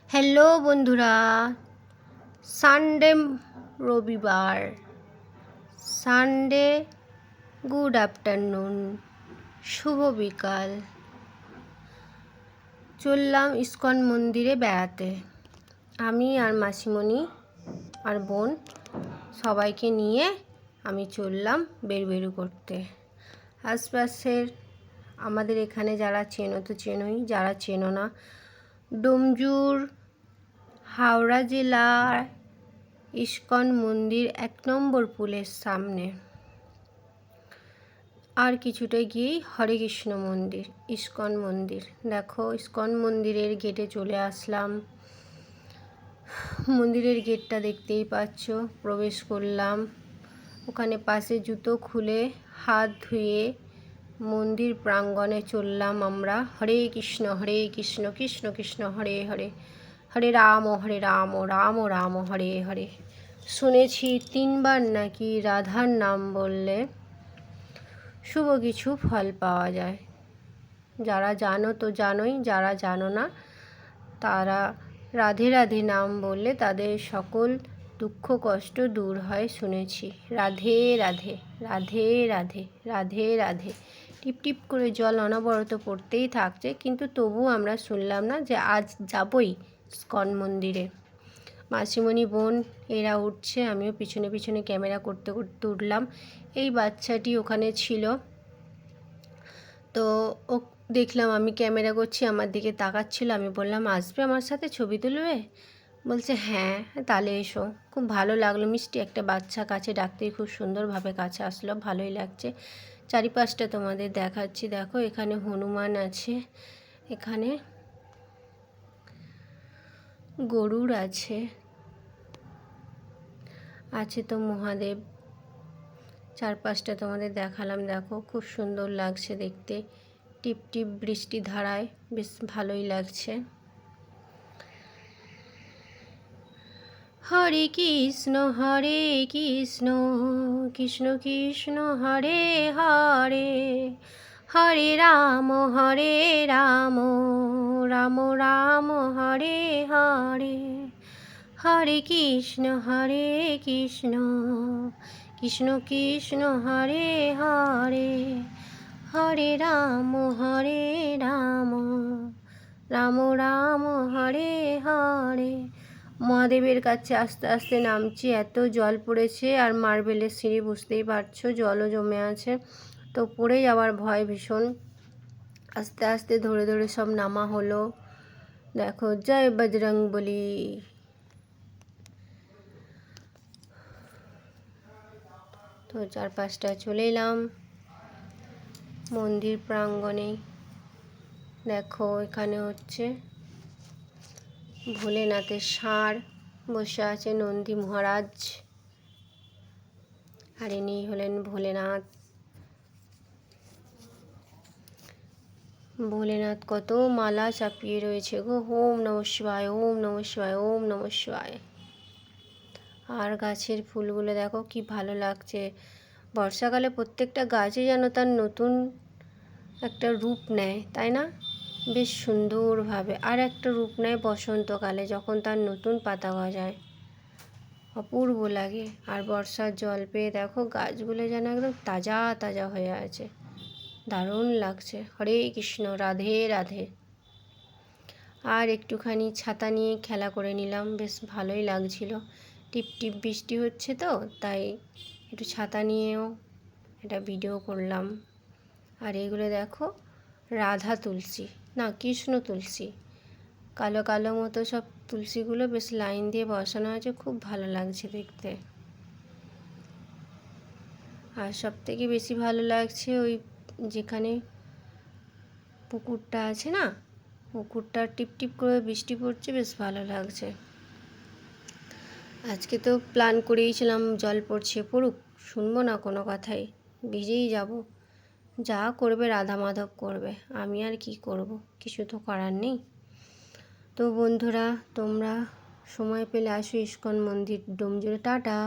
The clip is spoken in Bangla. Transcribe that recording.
হ্যালো বন্ধুরা, সানডে রবিবার, সানডে গুড আফটারনুন, শুভ বিকাল। চললাম ইস্কন মন্দিরে বেড়াতে। আমি আর মাসিমণি আর বোন সবাইকে নিয়ে আমি চললাম বেরু করতে। আশপাশের আমাদের এখানে যারা চেনো তো চেনোই, যারা চেনো না, ডোমজুর হাওড়া জেলার ইস্কন মন্দির 1 নম্বর পুলের সামনে। আর কিছুটা গিয়েই হরে কৃষ্ণ মন্দির, ইস্কন মন্দির। দেখো, ইস্কন মন্দিরের গেটে চলে আসলাম। মন্দিরের গেটটা দেখতেই পাচ্ছ। প্রবেশ করলাম। ওখানে পাশে জুতো খুলে হাত ধুয়ে মন্দির প্রাঙ্গণে চললাম আমরা। হরে কৃষ্ণ কৃষ্ণ কৃষ্ণ হরে হরে, হরে রাম রাম রাম হরে হরে। শুনেছি 3 বার নাকি রাধার নাম বললে শুভ কিছু ফল পাওয়া যায়। যারা জানো তো জানোই, যারা জানো না তারা রাধে রাধে নাম বললে তাদের সকল দুঃখ কষ্ট দূর হয় শুনেছি। রাধে রাধে রাধে রাধে রাধে রাধে। টিপ টিপ করে জল অনবরত পড়তেই থাকছে, কিন্তু তবু আমরা শুনলাম না যে আজ যাবই ইস্কন মন্দিরে। মাসিমণি বোন এরা উঠছে, আমিও পিছনে পিছনে ক্যামেরা করতে করতে উঠলাম। এই বাচ্চাটি ওখানে ছিল, তো ও দেখলাম আমি ক্যামেরা করছি, আমার দিকে তাকাচ্ছিল। আমি বললাম, আসবে আমার সাথে ছবি তুলবে? বলছে হ্যাঁ, তাহলে এসো। খুব ভালো লাগলো, মিষ্টি একটা বাচ্চা কাছে ডাকতেই খুব সুন্দরভাবে কাছে আসলো, ভালোই লাগছে। চারিপাশটা তোমাদের দেখাচ্ছি। দেখো, এখানে হনুমান আছে, এখানে গরুর আছে তো মহাদেব। চারপাশটা তোমাদের দেখালাম। দেখো, খুব সুন্দর লাগছে দেখতে। টিপ টিপ বৃষ্টি ধারায় বেশ ভালোই লাগছে। হরে কৃষ্ণ কৃষ্ণ কৃষ্ণ হরে হরে, হরে রাম রাম রাম হরে হরে, হরে কৃষ্ণ কৃষ্ণ কৃষ্ণ হরে হরে, হরে রাম রাম রাম হরে হরে। মহাদেবের কাছে আস্তে আস্তে নামছি, এত জল পড়েছে, আর মার্বেলের সিঁড়ি, বুঝতেই পারছো জলও জমে আছে, তো পড়ে যাওয়ার ভয় ভীষণ। আস্তে আস্তে ধরে ধরে সব নামা হলো। দেখো, জয় বজরংবলী। তো চারপাশটা চলে এলাম মন্দির প্রাঙ্গণে। দেখো, এখানে হচ্ছে ভোলেনাথের ষাঁড় বসে আছে, নন্দী মহারাজ, আর ইনি হলেন ভোলেনাথ। ভোলেনাথ কত মালা চাপিয়ে রয়েছে গো। ওম নমঃ শিবায়, ওম নমঃ শিবায়, ওম নমঃ শিবায়। আর গাছের ফুলগুলো দেখো কি ভালো লাগছে। বর্ষাকালে প্রত্যেকটা গাছে যেন তার নতুন একটা রূপ নেয়, তাই না? বেশ সুন্দরভাবে। আর একটা রূপ নেয় বসন্তকালে, যখন তার নতুন পাতা গজায়, অপূর্ব লাগে। আর বর্ষার জল পেয়ে দেখো গাছগুলো যেন একদম তাজা তাজা হয়ে আছে, দারুণ লাগছে। হরে কৃষ্ণ, রাধে রাধে। আর একটুখানি ছাতা নিয়ে খেলা করে নিলাম, বেশ ভালোই লাগছিল। টিপ টিপ বৃষ্টি হচ্ছে তো, তাই একটু ছাতা নিয়েও এটা ভিডিও করলাম। আর এগুলো দেখো রাধা তুলসী, না কৃষ্ণ তুলসী, কালো কালো মতো সব তুলসীগুলো বেশ লাইন দিয়ে বসানো আছে, খুব ভালো লাগছে দেখতে। আর সবথেকে বেশি ভালো লাগছে ওই যেখানে পুকুরটা আছে না, পুকুরটা টিপ টিপ করে বৃষ্টি পড়ছে, বেশ ভালো লাগছে। আজকে তো প্ল্যান করেইছিলাম জল পড়ছে পড়ুক, শুনবো না কোনো কথাই, ভিজেই যাব। যা করবে রাধা মাধব করবে, আমি আর কি করব, কিছু তো করার নেই। তো বন্ধুরা, তোমরা সময় পেলে আসো ইস্কন মন্দির ডোমজুড়ে। টাটা।